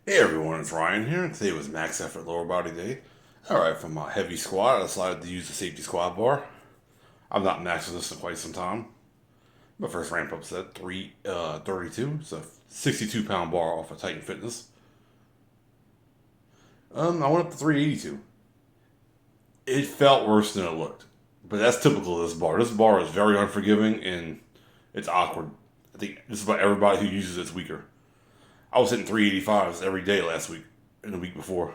Hey everyone, it's Ryan here. Today was max effort lower body day. Alright, for my heavy squat, I decided to use the safety squat bar. I've not maxed this in quite some time. My first ramp up set, 32. It's a 62-pound bar off of Titan Fitness. I went up to 382. It felt worse than it looked. But that's typical of this bar. This bar is very unforgiving and it's awkward. I think just about everybody who uses it's weaker. I was hitting 385s every day last week and the week before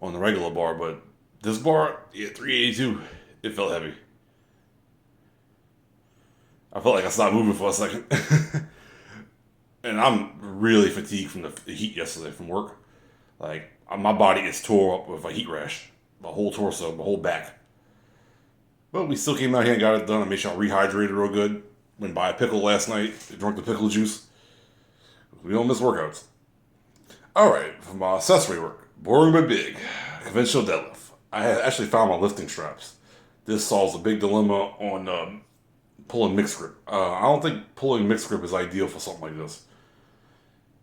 on the regular bar, but this bar, yeah, 382, it felt heavy. I felt like I stopped moving for a second. And I'm really fatigued from the heat yesterday from work. Like, my body is tore up with a heat rash. My whole torso, my whole back. But we still came out here and got it done. I made sure I rehydrated real good. Went by a pickle last night, drank the pickle juice. We don't miss workouts. Alright, for my accessory work, boring but big, conventional deadlift. I had actually found my lifting straps. This solves a big dilemma on pulling mixed grip. I don't think pulling mixed grip is ideal for something like this.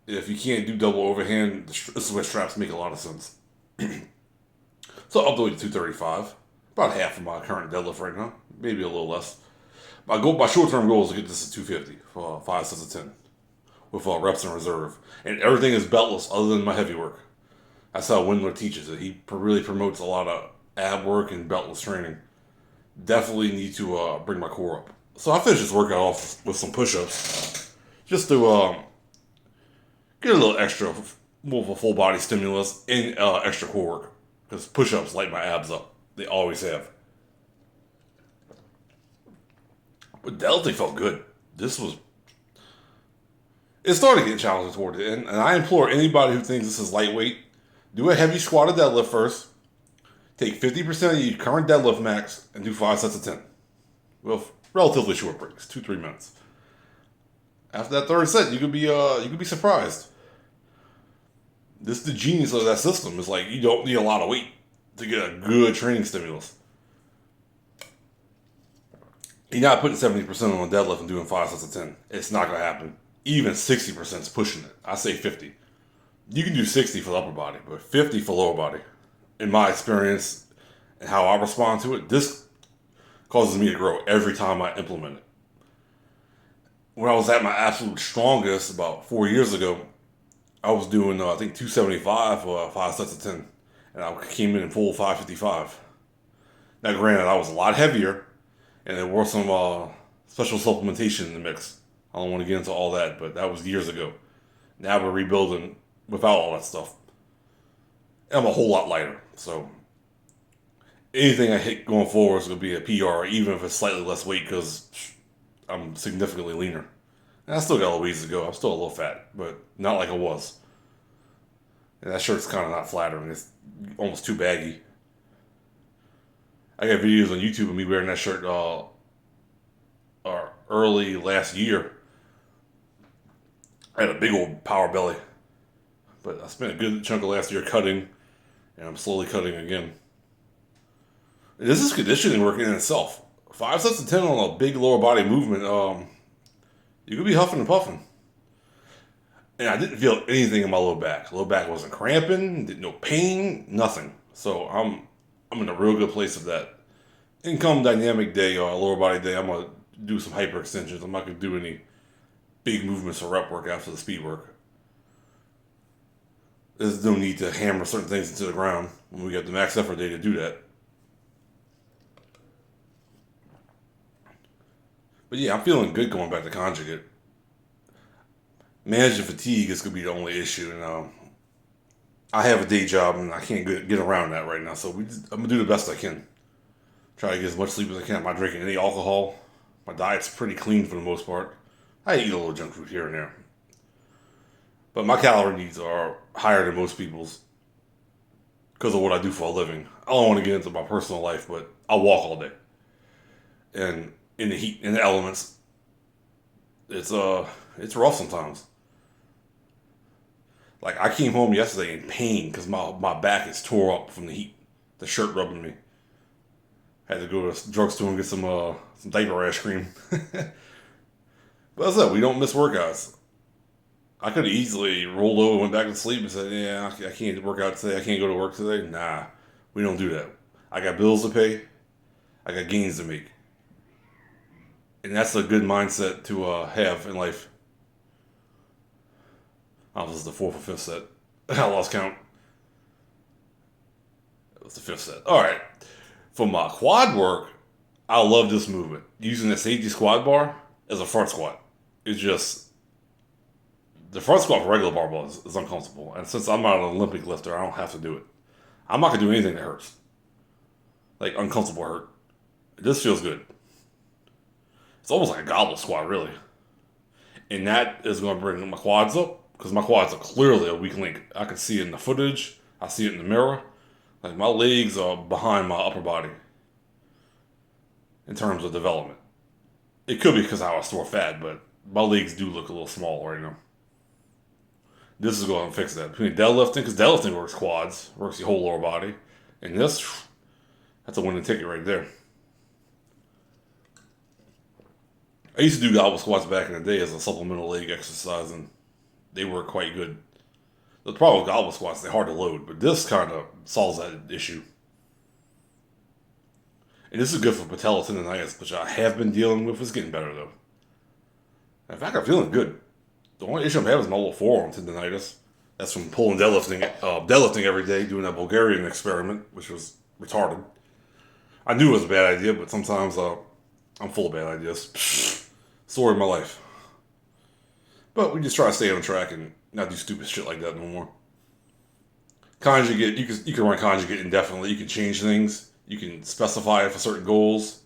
If you can't do double overhand, this is where straps make a lot of sense. So I'll do it to 235. About half of my current deadlift right now, maybe a little less. My short-term goal is to get this to 250 for 5 sets of 10 with reps in reserve. And everything is beltless other than my heavy work. That's how Windler teaches it. He really promotes a lot of ab work and beltless training. Definitely need to bring my core up. So I finished this workout off with some push-ups just to get a little extra, more of a full body stimulus and extra core work. Because push-ups light my abs up. They always have. But deadlifting felt good. This was It started getting challenging toward the end, and I implore anybody who thinks this is lightweight, do a heavy squat or deadlift first. Take 50% of your current deadlift max and do 5 sets of 10. With relatively short breaks, 2-3 minutes. After that third set, you could be surprised. This is the genius of that system. It's like you don't need a lot of weight to get a good training stimulus. You're not putting 70% on a deadlift and doing 5 sets of 10. It's not gonna happen. Even 60% is pushing it. I say 50. You can do 60 for the upper body, but 50 for lower body. In my experience and how I respond to it, this causes me to grow every time I implement it. When I was at my absolute strongest about 4 years ago, I was doing, I think, 275 for 5 sets of 10. And I came in and pulled 555. Now, granted, I was a lot heavier, and there were some special supplementation in the mix. I don't want to get into all that, but that was years ago. Now we're rebuilding without all that stuff. And I'm a whole lot lighter, so anything I hit going forward is going to be a PR, even if it's slightly less weight, because I'm significantly leaner. And I still got a ways to go. I'm still a little fat, but not like I was. And that shirt's kind of not flattering. It's almost too baggy. I got videos on YouTube of me wearing that shirt early last year. I had a big old power belly. But I spent a good chunk of last year cutting, and I'm slowly cutting again. And this is conditioning work in itself. 5 sets of 10 on a big lower body movement, you could be huffing and puffing. And I didn't feel anything in my low back. Low back wasn't cramping, no pain, nothing. So I'm in a real good place of that. Income dynamic day or lower body day, I'm gonna do some hyper extensions. I'm not gonna do any big movements or rep work after the speed work. There's no need to hammer certain things into the ground when we got the max effort day to do that. But yeah, I'm feeling good going back to conjugate. Managing fatigue is gonna be the only issue, and I have a day job and I can't get around that right now. So I'm gonna do the best I can. Try to get as much sleep as I can. I'm not drinking any alcohol. My diet's pretty clean for the most part. I eat a little junk food here and there, but my calorie needs are higher than most people's because of what I do for a living. I don't want to get into my personal life, but I walk all day, and in the heat, in the elements, it's rough sometimes. Like I came home yesterday in pain because my back is tore up from the heat, the shirt rubbing me. Had to go to the drugstore and get some diaper rash cream. But that's it. We don't miss workouts. I could have easily rolled over, went back to sleep, and said, "Yeah, I can't work out today. I can't go to work today." Nah, we don't do that. I got bills to pay. I got gains to make, and that's a good mindset to have in life. I was the fourth or fifth set. I lost count. It was the fifth set. All right. For my quad work, I love this movement. Using the safety squat bar as a front squat. It's just the front squat for regular barbell is uncomfortable. And since I'm not an Olympic lifter, I don't have to do it. I'm not gonna do anything that hurts. Like uncomfortable hurt. This feels good. It's almost like a goblet squat, really. And that is gonna bring my quads up because my quads are clearly a weak link. I can see it in the footage. I see it in the mirror. Like my legs are behind my upper body in terms of development. It could be because I was store fat, but my legs do look a little small right now. This is going to fix that. Between deadlifting, because deadlifting works quads, works your whole lower body, and this, that's a winning ticket right there. I used to do goblet squats back in the day as a supplemental leg exercise, and they were quite good. The problem with goblet squats, they're hard to load, but this kind of solves that issue. And this is good for patella tendonitis, which I have been dealing with. It's getting better, though. In fact, I'm feeling good. The only issue I'm having is my little forearm tendonitis. That's from pulling deadlifting every day, doing that Bulgarian experiment, which was retarded. I knew it was a bad idea, but sometimes I'm full of bad ideas. Story of my life. But we just try to stay on track and not do stupid shit like that no more. Conjugate, you can run conjugate indefinitely. You can change things. You can specify it for certain goals.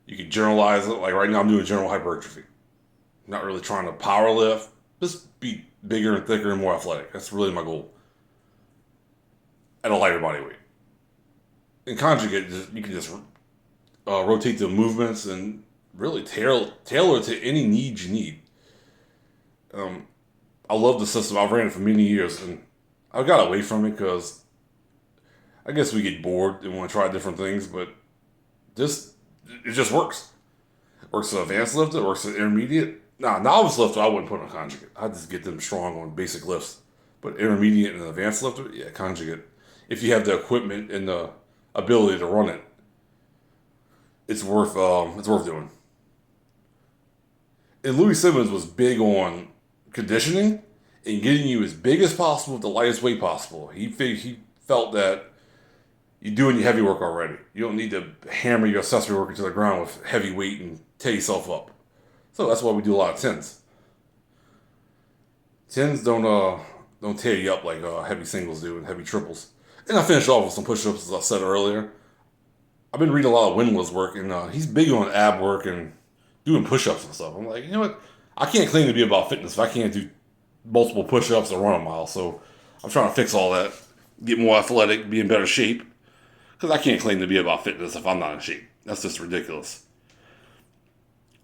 You can generalize it. Like right now, I'm doing general hypertrophy. Not really trying to power lift. Just be bigger and thicker and more athletic. That's really my goal. At a lighter body weight. In conjugate, you can just rotate the movements and really tailor it to any needs you need. I love the system. I've ran it for many years, and I got away from it because I guess we get bored and want to try different things, but it just works. It works at advanced lift, it works at intermediate. Novice lifter, I wouldn't put on conjugate. I'd just get them strong on basic lifts. But intermediate and advanced lifter, yeah, conjugate. If you have the equipment and the ability to run it, it's worth doing. And Louis Simmons was big on conditioning and getting you as big as possible with the lightest weight possible. He felt that you're doing your heavy work already. You don't need to hammer your accessory work into the ground with heavy weight and tear yourself up. So that's why we do a lot of tens. Tens don't tear you up like heavy singles do and heavy triples. And I finished off with some push-ups, as I said earlier. I've been reading a lot of Windlow's work, and he's big on ab work and doing push-ups and stuff. I'm like, you know what? I can't claim to be about fitness if I can't do multiple push-ups or run a mile. So I'm trying to fix all that, get more athletic, be in better shape. Because I can't claim to be about fitness if I'm not in shape. That's just ridiculous.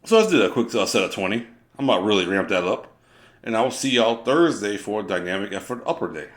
So let's do a quick set of 20. I'm about to really ramp that up. And I will see y'all Thursday for a dynamic effort upper day.